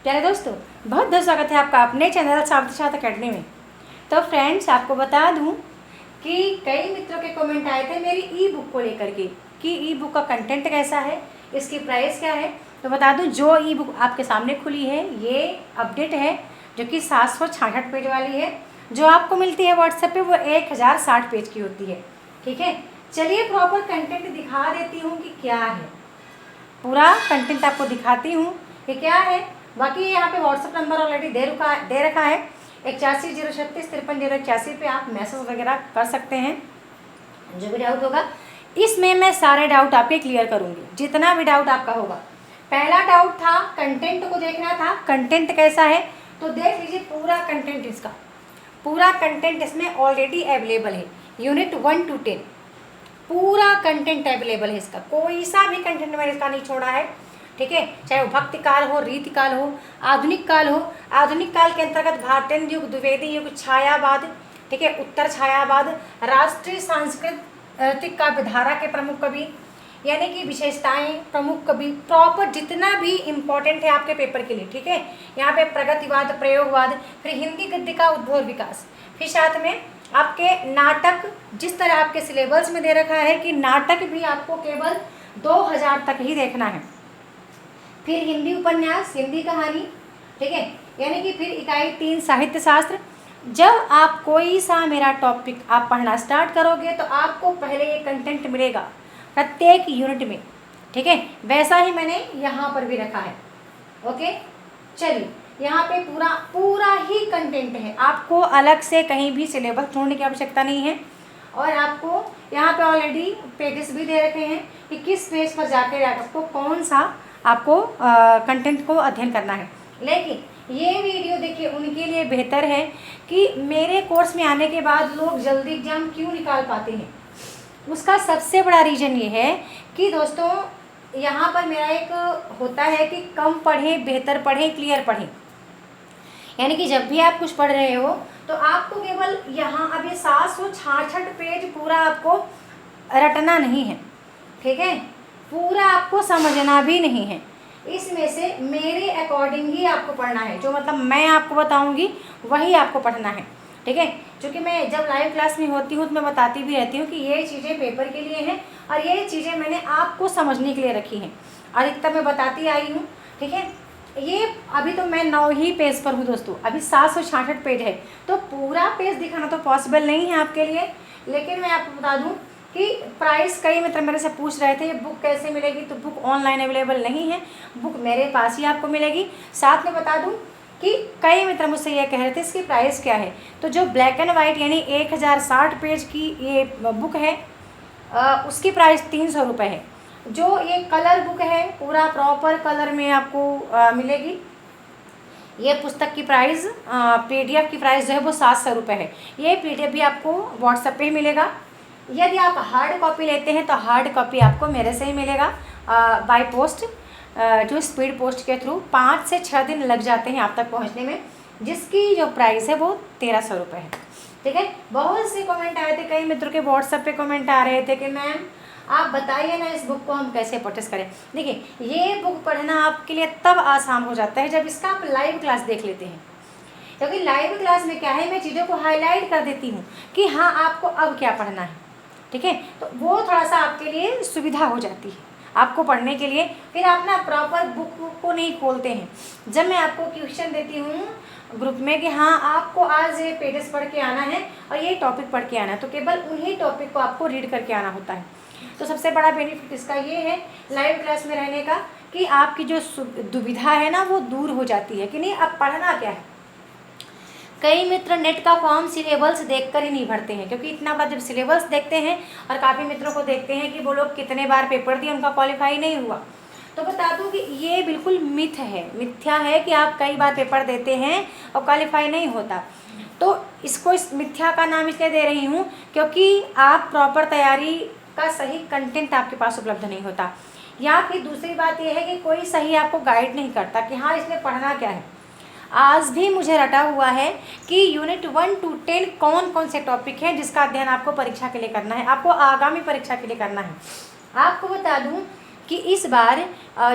प्यारे दोस्तों, बहुत बहुत स्वागत है आपका अपने चैनल सार्थसाथ अकेडमी में। तो फ्रेंड्स, आपको बता दूं कि कई मित्रों के कमेंट आए थे मेरी ई बुक को लेकर के कि ई बुक का कंटेंट कैसा है, इसकी प्राइस क्या है। तो बता दूं, जो ई बुक आपके सामने खुली है ये अपडेट है, जो कि 766 पेज वाली है। जो आपको मिलती है व्हाट्सएप पे वो 1060 पेज की होती है। ठीक है, चलिए प्रॉपर कंटेंट दिखा देती हूँ कि क्या है। पूरा कंटेंट आपको दिखाती हूँ कि क्या है। बाकी यहाँ पे व्हाट्सअप नंबर ऑलरेडी दे रखा है 8106353081 पे आप मैसेज वगैरह कर सकते हैं। जो भी डाउट होगा इसमें मैं सारे डाउट आपके क्लियर करूँगी, जितना भी डाउट आपका होगा। पहला डाउट था कंटेंट को देखना था, कंटेंट कैसा है। तो देख लीजिए पूरा कंटेंट, इसका पूरा कंटेंट इसमें ऑलरेडी अवेलेबल है। यूनिट 1 to 10 पूरा कंटेंट अवेलेबल है इसका, कोई सा भी कंटेंट मैंने इसका नहीं छोड़ा है। ठीक है, चाहे वो भक्ति काल हो, रीति काल हो, आधुनिक काल हो। आधुनिक काल के अंतर्गत भारतीय युग, द्विवेदी युग, छायावाद, ठीक है, उत्तर छायावाद, राष्ट्रीय सांस्कृतिक काव्यधारा के प्रमुख कवि, यानी कि विशेषताएं, प्रमुख कवि, प्रॉपर जितना भी इम्पोर्टेंट है आपके पेपर के लिए। ठीक है, यहाँ पे प्रगतिवाद, प्रयोगवाद, फिर हिंदी गद्य का उद्भव विकास, फिर साथ में आपके नाटक, जिस तरह आपके सिलेबस में दे रखा है कि नाटक भी आपको केवल 2000 तक ही देखना है। फिर हिंदी उपन्यास, हिंदी कहानी, ठीक है, यानी कि फिर इकाई 3 साहित्य शास्त्र। जब आप कोई सा मेरा टॉपिक आप पढ़ना स्टार्ट करोगे तो आपको पहले ये कंटेंट मिलेगा प्रत्येक यूनिट में। ठीक है, वैसा ही मैंने यहाँ पर भी रखा है। ओके, चलिए यहाँ पे पूरा ही कंटेंट है, आपको अलग से कहीं भी सिलेबस ढूंढने की आवश्यकता नहीं है। और आपको यहाँ पे ऑलरेडी पेजेस भी दे रखे हैं कि किस पेज पर जाकर आपको कौन सा आपको कंटेंट को अध्ययन करना है। लेकिन ये वीडियो देखिए उनके लिए बेहतर है कि मेरे कोर्स में आने के बाद लोग जल्दी एग्जाम क्यों निकाल पाते हैं। उसका सबसे बड़ा रीज़न ये है कि दोस्तों यहाँ पर मेरा एक होता है कि कम पढ़ें, बेहतर पढ़ें, क्लियर पढ़ें। यानी कि जब भी आप कुछ पढ़ रहे हो तो आपको केवल यहाँ अब ये 766 पेज पूरा आपको रटना नहीं है। ठीक है, पूरा आपको समझना भी नहीं है। इसमें से मेरे अकॉर्डिंग ही आपको पढ़ना है, जो मतलब मैं आपको बताऊंगी वही आपको पढ़ना है। ठीक है, क्योंकि मैं जब लाइव क्लास में होती हूँ तो मैं बताती भी रहती हूँ कि ये चीज़ें पेपर के लिए हैं और ये चीज़ें मैंने आपको समझने के लिए रखी हैं, अधिकतर मैं बताती आई हूँ। ठीक है, ये अभी तो मैं 9 ही पेज पर हूँ दोस्तों, अभी 766 पेज है, तो पूरा पेज दिखाना तो पॉसिबल नहीं है आपके लिए। लेकिन मैं आपको बता दूँ कि प्राइस, कई मित्र मेरे से पूछ रहे थे ये बुक कैसे मिलेगी, तो बुक ऑनलाइन अवेलेबल नहीं है, बुक मेरे पास ही आपको मिलेगी। साथ में बता दूं कि कई मित्र मुझसे ये कह रहे थे इसकी प्राइस क्या है। तो जो ब्लैक एंड वाइट यानी 1060 पेज की ये बुक है उसकी प्राइस 300 रुपये है। जो ये कलर बुक है पूरा प्रॉपर कलर में आपको मिलेगी। ये पुस्तक की प्राइस PDF की प्राइस जो है वो 700 रुपये है। ये PDF भी आपको व्हाट्सएप पे ही मिलेगा। यदि आप हार्ड कॉपी लेते हैं तो हार्ड कॉपी आपको मेरे से ही मिलेगा बाय पोस्ट, जो स्पीड पोस्ट के थ्रू 5 से 6 दिन लग जाते हैं आप तक पहुंचने में, जिसकी जो प्राइस है वो 1300 रुपये है। ठीक है, बहुत से कमेंट आए थे, कई मित्रों के व्हाट्सएप पे कमेंट आ रहे थे कि मैम आप बताइए ना इस बुक को हम कैसे परचेस करें। देखिए, ये बुक पढ़ना आपके लिए तब आसान हो जाता है जब इसका आप लाइव क्लास देख लेते हैं, क्योंकि लाइव क्लास में क्या है, मैं चीज़ों को हाईलाइट कर देती हूँ कि हाँ आपको अब क्या पढ़ना है। ठीक है, तो वो थोड़ा सा आपके लिए सुविधा हो जाती है आपको पढ़ने के लिए। फिर आप ना प्रॉपर बुक को नहीं खोलते हैं। जब मैं आपको क्वेश्चन देती हूँ ग्रुप में कि हाँ आपको आज ये पेजेस पढ़ के आना है और ये टॉपिक पढ़ के आना है, तो केवल उन्हीं टॉपिक को आपको रीड करके आना होता है। तो सबसे बड़ा बेनिफिट इसका ये है लाइव क्लास में रहने का कि आपकी जो दुविधा है ना वो दूर हो जाती है कि नहीं अब पढ़ना क्या है। कई मित्र नेट का फॉर्म सिलेबस देखकर ही नहीं भरते हैं, क्योंकि इतना बड़ा जब सिलेबस देखते हैं और काफ़ी मित्रों को देखते हैं कि वो लोग कितने बार पेपर दिए उनका क्वालिफाई नहीं हुआ, तो बता दूं कि ये बिल्कुल मिथ है, मिथ्या है कि आप कई बार पेपर देते हैं और क्वालिफाई नहीं होता। तो इसको इस मिथ्या का नाम इसलिए दे रही हूँ क्योंकि आप प्रॉपर तैयारी का सही कंटेंट आपके पास उपलब्ध नहीं होता, या फिर दूसरी बात यह है कि कोई सही आपको गाइड नहीं करता कि हाँ इसमें पढ़ना क्या है। आज भी मुझे रटा हुआ है कि यूनिट 1 to 10 कौन कौन से टॉपिक हैं जिसका अध्ययन आपको परीक्षा के लिए करना है, आपको आगामी परीक्षा के लिए करना है। आपको बता दूं कि इस बार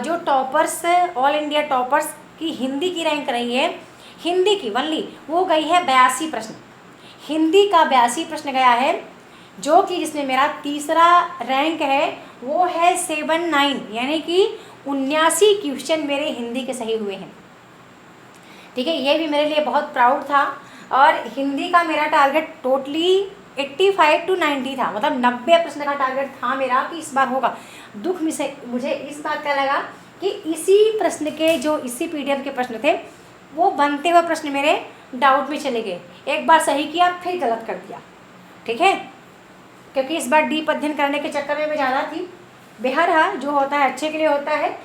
जो टॉपर्स, ऑल इंडिया टॉपर्स कि हिंदी की रैंक रही है, हिंदी की वनली, वो गई है 82 प्रश्न। हिंदी का 82 प्रश्न गया है, जो कि जिसमें मेरा तीसरा रैंक है वो है 79, यानी कि 79 क्वेश्चन मेरे हिंदी के सही हुए हैं। ठीक है, ये भी मेरे लिए बहुत प्राउड था। और हिंदी का मेरा टारगेट टोटली 85 to 90 था, मतलब 90 प्रश्न का टारगेट था मेरा कि इस बार होगा। दुख मुझे इस बात का लगा कि इसी प्रश्न के जो इसी PDF के प्रश्न थे वो बनते हुए प्रश्न मेरे डाउट में चले गए। एक बार सही किया फिर गलत कर दिया। ठीक है, क्योंकि इस बार डीप अध्ययन करने के चक्कर में मैं ज़्यादा थी। बहरहाल जो होता है अच्छे के लिए होता है।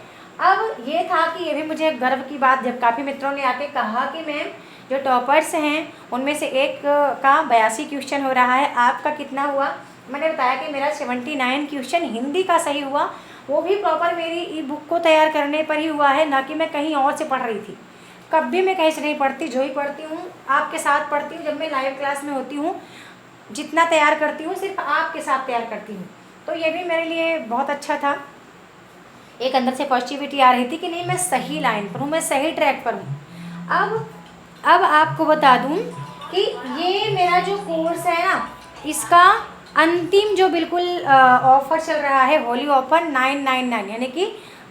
अब ये था कि ये भी मुझे गर्व की बात, जब काफ़ी मित्रों ने आके कहा कि मैम जो टॉपर्स हैं उनमें से एक का 82 क्वेश्चन हो रहा है, आपका कितना हुआ। मैंने बताया कि मेरा 79 क्वेश्चन हिंदी का सही हुआ, वो भी प्रॉपर मेरी ई बुक को तैयार करने पर ही हुआ है, ना कि मैं कहीं और से पढ़ रही थी। कभी मैं कहीं से नहीं पढ़ती, जो ही पढ़ती हूँ आपके साथ पढ़ती हूँ। जब मैं लाइव क्लास में होती हूँ जितना तैयार करती हूँ सिर्फ आपके साथ तैयार करती हूँ, तो ये भी मेरे लिए बहुत अच्छा था। एक अंदर से पॉजिटिविटी आ रही थी कि नहीं मैं सही लाइन पर हूँ, मैं सही ट्रैक पर हूँ। अब आपको बता दूँ कि ये मेरा जो कोर्स है ना, इसका अंतिम जो बिल्कुल ऑफ़र चल रहा है, होली ऑफर 999, यानी कि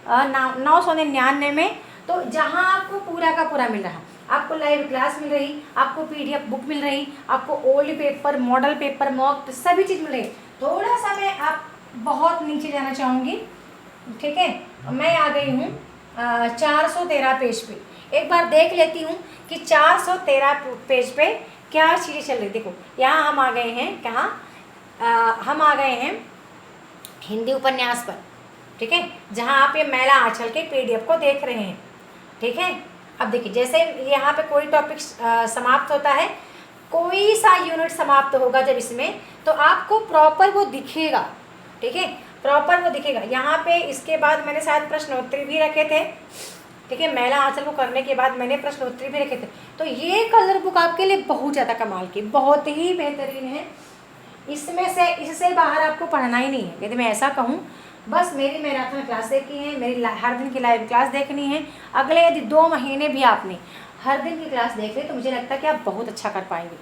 999 में, तो जहाँ आपको पूरा का पूरा मिल रहा, आपको लाइव क्लास मिल रही, आपको PDF बुक मिल रही, आपको old paper, model paper, mock सभी चीज़ मिल रही। थोड़ा सा मैं आप बहुत नीचे जाना चाहूँगी। ठीक है, मैं आ गई हूँ 413 पेज पे। एक बार देख लेती हूँ कि 413 पेज पे क्या चीज़ें चल रही। देखो यहाँ हम आ गए हैं, कहाँ हम आ गए हैं हिंदी उपन्यास पर। ठीक है, जहाँ आप ये मैला आंचल के PDF को देख रहे हैं। ठीक है, अब देखिए जैसे यहाँ पे कोई टॉपिक समाप्त होता है, कोई सा यूनिट समाप्त होगा जब इसमें, तो आपको प्रॉपर वो दिखेगा। ठीक है, प्रॉपर वो दिखेगा। यहाँ पे इसके बाद मैंने शायद प्रश्नोत्तरी भी रखे थे। ठीक है, मैला आंचल को करने के बाद मैंने प्रश्नोत्तरी भी रखे थे। तो ये कलर बुक आपके लिए बहुत ज़्यादा कमाल की, बहुत ही बेहतरीन है। इसमें से इससे बाहर आपको पढ़ना ही नहीं है, यदि मैं ऐसा कहूँ। बस मेरी मैराथन क्लास देखनी है, मेरी हर दिन की लाइव क्लास देखनी है। अगले यदि 2 महीने भी आपने हर दिन की क्लास देख ली तो मुझे लगता है कि आप बहुत अच्छा कर पाएंगे,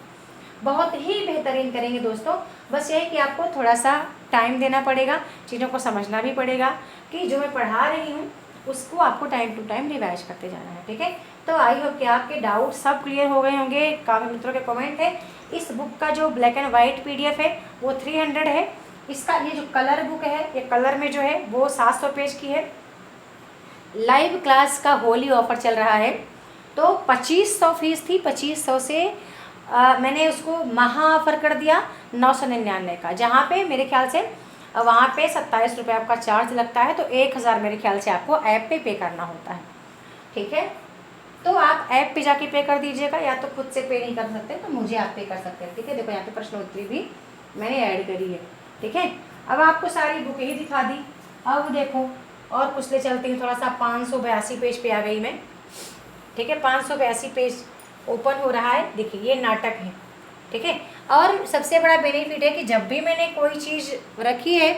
बहुत ही बेहतरीन करेंगे दोस्तों। बस यही कि आपको थोड़ा सा टाइम देना पड़ेगा, चीज़ों को समझना भी पड़ेगा कि जो मैं पढ़ा रही हूँ उसको आपको टाइम टू टाइम रिवाइज करते जाना है। ठीक है, तो आई होप कि आपके डाउट सब क्लियर हो गए होंगे। काफ़ी मित्रों के कमेंट है। इस बुक का जो ब्लैक एंड वाइट PDF है वो 300 है। इसका ये जो कलर बुक है, ये कलर में जो है वो 700 पेज की है। लाइव क्लास का होली ऑफर चल रहा है, तो 2500 फीस थी, 2500 से मैंने उसको महा ऑफर कर दिया 999 का, जहाँ पे मेरे ख्याल से वहाँ पे 27 रुपये आपका चार्ज लगता है। तो 1000 मेरे ख्याल से आपको ऐप पे करना होता है। ठीक है, तो आप ऐप पे जाके पे कर दीजिएगा, या तो खुद से पे नहीं कर सकते तो मुझे आप पे कर सकते हैं। ठीक है, देखो यहाँ पे प्रश्नोत्तरी भी मैंने ऐड करी है। ठीक है, अब आपको सारी बुक ही दिखा दी। अब देखो और कुछ ले चलती हूँ, थोड़ा सा 582 पेज पे आ गई मैं। ठीक है, 582 पेज ओपन हो रहा है। देखिए ये नाटक है। ठीक है, और सबसे बड़ा बेनिफिट है कि जब भी मैंने कोई चीज़ रखी है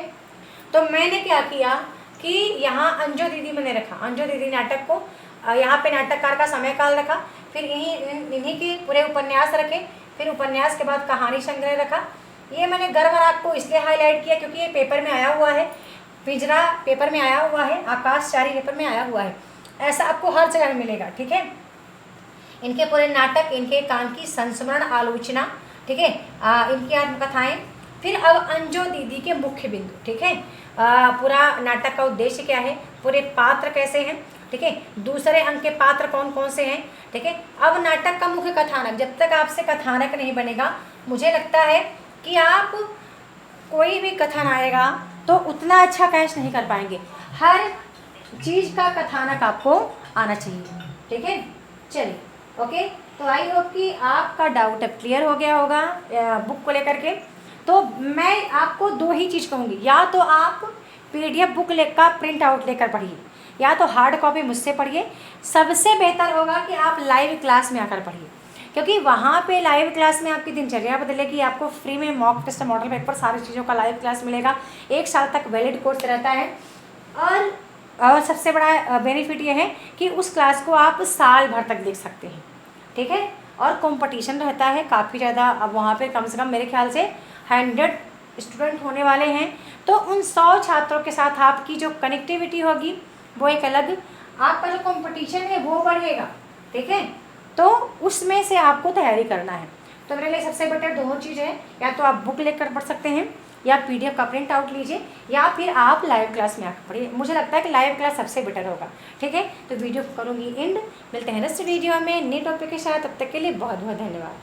तो मैंने क्या किया कि यहाँ अंजो दीदी मैंने रखा, अंजो दीदी नाटक को यहाँ पे नाटककार का समय काल रखा, फिर इन्हीं के पूरे उपन्यास रखे, फिर उपन्यास के बाद कहानी संग्रह रखा। ये मैंने गर्व आपको इसलिए हाईलाइट किया क्योंकि ये पेपर में आया हुआ है, पिंजरा पेपर में आया हुआ है, आकाशचारी पेपर में आया हुआ है। ऐसा आपको हर जगह मिलेगा। ठीक है, इनके पूरे नाटक, इनके काम की संस्मरण आलोचना, ठीक है, इनकी आत्मकथाएं, फिर अब अंजो दीदी के मुख्य बिंदु। ठीक है, पूरा नाटक का उद्देश्य क्या है, पूरे पात्र कैसे हैं। ठीक है, दूसरे अंक के पात्र कौन कौन से हैं। ठीक है, अब नाटक का मुख्य कथानक, जब तक आपसे कथानक नहीं बनेगा मुझे लगता है कि आप कोई भी कथन आएगा तो उतना अच्छा कैच नहीं कर पाएंगे। हर चीज़ का कथानक आपको आना चाहिए। ठीक है, चलिए ओके। तो आई होप कि आपका डाउट अब क्लियर हो गया होगा बुक को लेकर के। तो मैं आपको 2 ही चीज़ कहूँगी, या तो आप PDF बुक का प्रिंट आउट लेकर पढ़िए, या तो हार्ड कॉपी मुझसे पढ़िए। सबसे बेहतर होगा कि आप लाइव क्लास में आकर पढ़िए, क्योंकि वहाँ पे लाइव क्लास में आपकी दिनचर्या बदलेगी। आपको फ्री में मॉक टेस्ट, मॉडल पेपर, सारी चीज़ों का लाइव क्लास मिलेगा। 1 साल तक वैलिड कोर्स रहता है। और और सबसे बड़ा बेनिफिट ये है कि उस क्लास को आप साल भर तक देख सकते हैं, ठीक है। और कंपटीशन रहता है काफ़ी ज़्यादा। अब वहाँ पे कम से कम मेरे ख्याल से 100 स्टूडेंट होने वाले हैं, तो उन 100 छात्रों के साथ आपकी जो कनेक्टिविटी होगी वो एक अलग, आपका जो कंपटीशन है वो बढ़ेगा, ठीक है। तो उसमें से आपको तैयारी करना है। तो मेरे लिए सबसे बेटर दोनों चीज़ है, या तो आप बुक लेकर पढ़ सकते हैं या PDF का प्रिंट आउट लीजिए, या फिर आप लाइव क्लास में आकर पढ़िए। मुझे लगता है कि लाइव क्लास सबसे बेटर होगा, ठीक है। तो वीडियो करूँगी एंड, मिलते हैं नेक्स्ट वीडियो में नए टॉपिक के साथ। तब तक के लिए बहुत बहुत धन्यवाद।